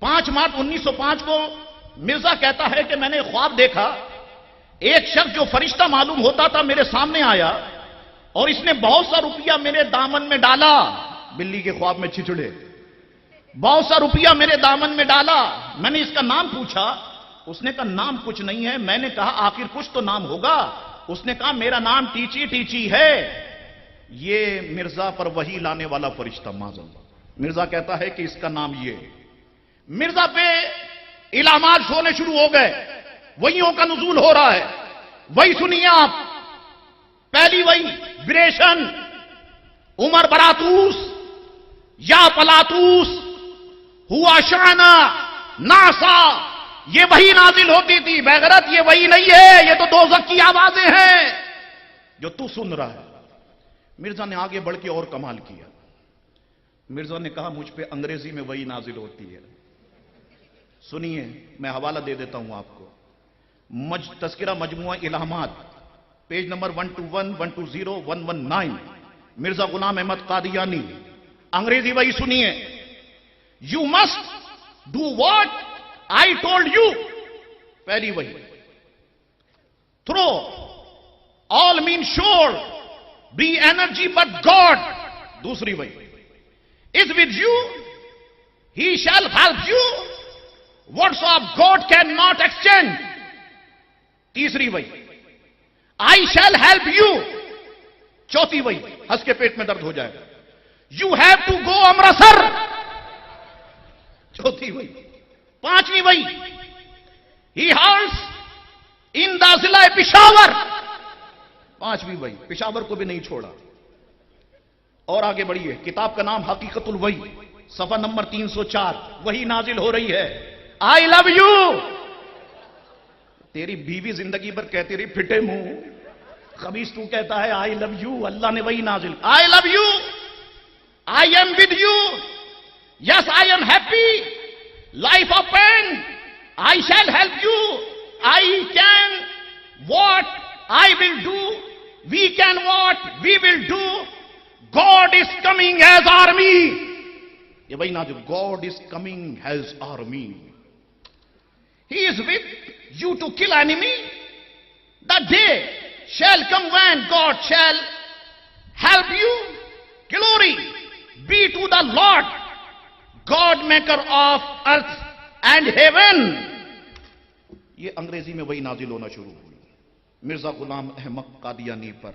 5 مارچ 1905 کو مرزا کہتا ہے کہ میں نے خواب دیکھا، ایک شخص جو فرشتہ معلوم ہوتا تھا میرے سامنے آیا اور اس نے بہت سا روپیہ میرے دامن میں ڈالا. بلی کے خواب میں چھچڑے، بہت سا روپیہ میرے دامن میں ڈالا. میں نے اس کا نام پوچھا، اس نے کہا نام کچھ نہیں ہے. میں نے کہا آخر کچھ تو نام ہوگا. اس نے کہا میرا نام ٹیچی ٹیچی ہے. یہ مرزا پر وحی لانے والا فرشتہ معاذ اللہ. مرزا کہتا ہے کہ اس کا نام یہ. مرزا پہ الہامات ہونے شروع ہو گئے، وحیوں کا نزول ہو رہا ہے. وہی سنیے آپ. پہلی وحی بریشن، عمر براتوس یا پلاتوس ہوا شانا ناسا، یہ وحی نازل ہوتی تھی. بغیرت یہ وحی نہیں ہے، یہ تو دوزخ کی آوازیں ہیں جو تو سن رہا ہے. مرزا نے آگے بڑھ کے اور کمال کیا. مرزا نے کہا مجھ پہ انگریزی میں وحی نازل ہوتی ہے. سنیے میں حوالہ دے دیتا ہوں آپ کو. تذکرہ مجموعہ الہامات، پیج نمبر 121 120 119، مرزا غلام احمد قادیانی. انگریزی وحی سنیے. You must do what I told you. پہلی وحی. تھرو آل مین شور بی اینرجی بٹ گاڈ. دوسری وحی. Is with you he shall help you words of God cannot exchange. تیسری وحی. I shall help you. چوتھی وحی. ہنس کے پیٹ میں درد ہو جائے گا. You have to go Amritsar. چوتھی وحی. پانچویں وحی. He holds in the ضلع پشاور. پانچویں وحی. پشاور کو بھی نہیں چھوڑا. اور آگے بڑھیے. کتاب کا نام حقیقت الوحی، صفحہ نمبر 304. وحی نازل ہو رہی ہے. آئی لو یو. تیری بیوی زندگی بھر کہتی رہی پھٹے منہ، خبیث تو کہتا ہے آئی لو یو. اللہ نے وہی نازل. I love you, I am with you, yes I am happy, life of pain, I shall help you, I can what I will do, we can what we will do, God is coming as army. یہ وہی نازل. God is coming as army. He is with you to kill enemy. The day shall come when God shall help you. Glory be to the Lord, God maker of earth and heaven. یہ انگریزی میں وہی نازل ہونا شروع ہوئی مرزا غلام احمد قادیانی پر.